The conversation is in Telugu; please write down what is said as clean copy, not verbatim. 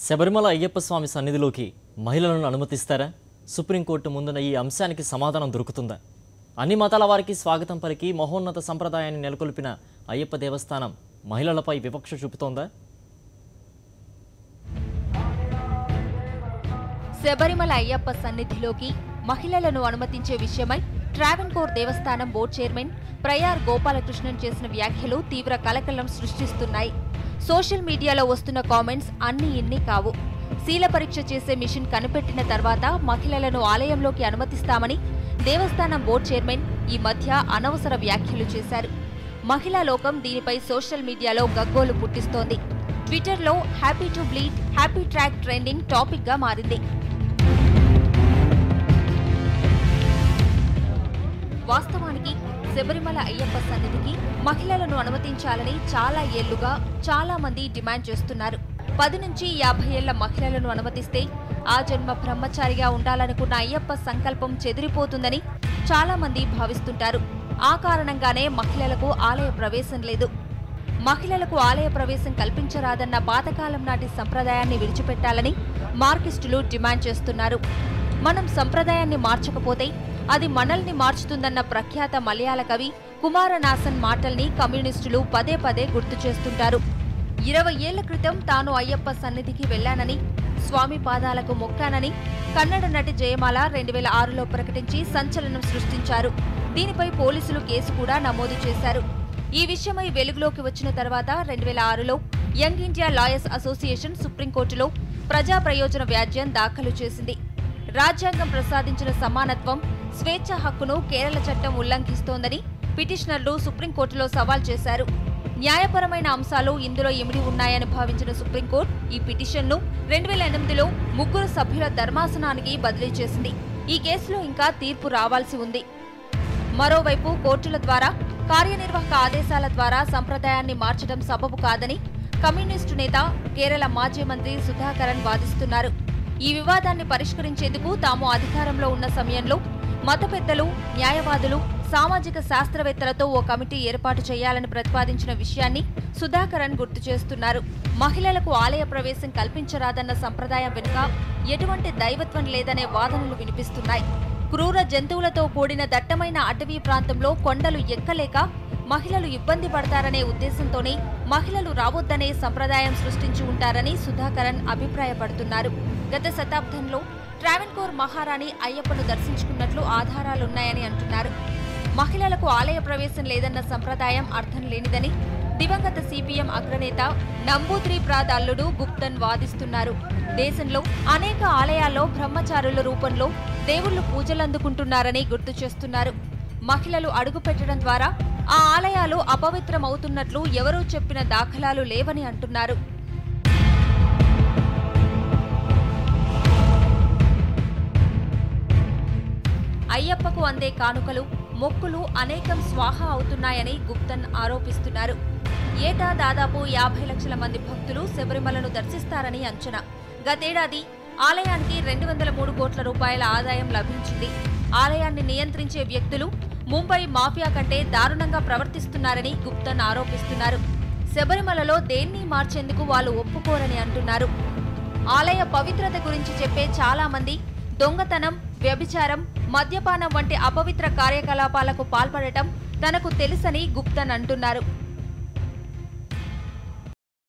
శబరిమల అయ్యప్ప స్వామి సన్నిధిలోకి మహిళలను అనుమతిస్తారా? సుప్రీంకోర్టు ముందున్న ఈ అంశానికి సమాధానం దొరుకుతుందా? అన్ని మతాల వారికి స్వాగతం పలికి మహోన్నత సంప్రదాయాన్ని నెలకొల్పిన అయ్యప్ప దేవస్థానం మహిళలపై వివక్ష చూపుతోందా? శబరిమల అయ్యప్ప సన్నిధిలోకి మహిళలను అనుమతించే విషయమై ట్రావెన్కోర్ దేవస్థానం బోర్డు చైర్మన్ ప్రయార్ గోపాలకృష్ణన్ చేసిన వ్యాఖ్యలు తీవ్ర కలకలం సృష్టిస్తున్నాయి. సోషల్ మీడియాలో వస్తున్న కామెంట్స్ అన్ని ఇన్ని కావు. శీల పరీక్ష చేసే మిషన్ కనిపెట్టిన తర్వాత మహిళలను ఆలయంలోకి అనుమతిస్తామని దేవస్థానం బోర్డు చైర్మన్ ఈ మధ్య అనవసర వ్యాఖ్యలు చేశారు. మహిళా లోకం దీనిపై సోషల్ మీడియాలో గగ్గోలు పుట్టిస్తోంది. ట్విట్టర్లో happy to bleed happy track trending topic గా మారింది. వాస్తవానికి శబరిమల అయ్యప్ప సన్నిధికి మహిళలను అనుమతించాలని చాలా ఏళ్లుగా చాలా మంది డిమాండ్ చేస్తున్నారు. 10 నుంచి 50 ఏళ్ల మహిళలను అనుమతిస్తే ఆ జన్మ బ్రహ్మచారిగా ఉండాలనుకున్న అయ్యప్ప సంకల్పం చెదిరిపోతుందని చాలా మంది భావిస్తుంటారు. ఆ కారణంగానే మహిళలకు ఆలయ ప్రవేశం లేదు. మహిళలకు ఆలయ ప్రవేశం కల్పించరాదన్న పాతకాలం నాటి సంప్రదాయాన్ని విడిచిపెట్టాలని మార్కిస్టులు డిమాండ్ చేస్తున్నారు. మనం సంప్రదాయాన్ని మార్చకపోతే అది మనల్ని మార్చుతుందన్న ప్రఖ్యాత మలయాళ కవి కుమారనాసన్ మాటల్ని కమ్యూనిస్టులు పదే పదే గుర్తు చేస్తుంటారు. 20 ఏళ్ల క్రితం తాను అయ్యప్ప సన్నిధికి వెళ్లానని, స్వామి పాదాలకు మొక్కానని కన్నడ నటి జయమాల 2006లో ప్రకటించి సంచలనం సృష్టించారు. దీనిపై పోలీసులు కేసు కూడా నమోదు చేశారు. ఈ విషయమై వెలుగులోకి వచ్చిన తర్వాత 2006లో యంగ్ ఇండియా లాయర్స్ అసోసియేషన్ సుప్రీంకోర్టులో ప్రజా ప్రయోజన వ్యాజ్యం దాఖలు చేసింది. రాజ్యాంగం ప్రసాదించిన సమానత్వం, స్వేచ్ఛ హక్కును కేరళ చట్టం ఉల్లంఘిస్తోందని పిటిషనర్లు సుప్రీంకోర్టులో సవాల్ చేశారు. న్యాయపరమైన అంశాలు ఇందులో ఇమిడి ఉన్నాయని భావించిన సుప్రీంకోర్టు ఈ పిటిషన్ను 2008లో 3 సభ్యుల ధర్మాసనానికి బదిలీ చేసింది. ఈ కేసులో ఇంకా తీర్పు రావాల్సి ఉంది. మరోవైపు కోర్టుల ద్వారా, కార్యనిర్వాహక ఆదేశాల ద్వారా సంప్రదాయాన్ని మార్చడం సబబు కాదని కమ్యూనిస్టు నేత, కేరళ మాజీ మంత్రి సుధాకరన్ వాదిస్తున్నారు. ఈ వివాదాన్ని పరిష్కరించేందుకు తాము అధికారంలో ఉన్న సమయంలో మత పెద్దలు, న్యాయవాదులు, సామాజిక శాస్త్రవేత్తలతో ఓ కమిటీ ఏర్పాటు చేయాలని ప్రతిపాదించిన విషయాన్ని సుధాకరన్ గుర్తు చేస్తున్నారు. మహిళలకు ఆలయ ప్రవేశం కల్పించరాదన్న సంప్రదాయం వెనుక ఎటువంటి దైవత్వం లేదనే వాదనలు వినిపిస్తున్నాయి. క్రూర జంతువులతో కూడిన దట్టమైన అటవీ ప్రాంతంలో కొండలు ఎక్కలేక మహిళలు ఇబ్బంది పడతారనే ఉద్దేశంతోనే మహిళలు రావొద్దనే సంప్రదాయం సృష్టించి ఉంటారని సుధాకరన్ అభిప్రాయపడుతున్నారు. గత శతాబ్దంలో ట్రావెన్కోర్ మహారాణి అయ్యప్పను దర్శించుకున్నట్లు ఆధారాలున్నాయని అంటున్నారు. మహిళలకు ఆలయ ప్రవేశం లేదన్న సంప్రదాయం అర్థం లేనిదని దివంగత సిపిఎం అగ్రనేత నంబూద్రి ప్రాద్ అల్లుడు గుప్తన్ వాదిస్తున్నారు. దేశంలో అనేక ఆలయాల్లో బ్రహ్మచారుల రూపంలో దేవుళ్లు పూజలందుకుంటున్నారని గుర్తు చేస్తున్నారు. మహిళలు అడుగుపెట్టడం ద్వారా ఆ ఆలయాలు అపవిత్రమవుతున్నట్లు ఎవరూ చెప్పిన దాఖలాలు లేవని అంటున్నారు. అయ్యప్పకు అందే కానుకలు, మొక్కులు అనేకం స్వాహా అవుతున్నాయని గుప్తన్ ఆరోపిస్తున్నారు. ఏటా దాదాపు 50 లక్షల మంది భక్తులు శబరిమలను దర్శిస్తారని అంచనా. గతేడాది ఆలయానికి 203 కోట్ల రూపాయల ఆదాయం లభించింది. ఆలయాన్ని నియంత్రించే వ్యక్తులు ముంబై మాఫియా కంటే దారుణంగా ప్రవర్తిస్తున్నారని గుప్తన్ ఆరోపిస్తున్నారు. శబరిమలలో దేన్ని మార్చేందుకు వాళ్ళు ఒప్పుకోరని అంటున్నారు. ఆలయ పవిత్రత గురించి చెప్పే చాలా మంది దొంగతనం, వ్యభిచారం, మద్యపానం వంటి అపవిత్ర కార్యకలాపాలకు పాల్పడటం తనకు తెలుసని గుప్తన్ అంటున్నారు.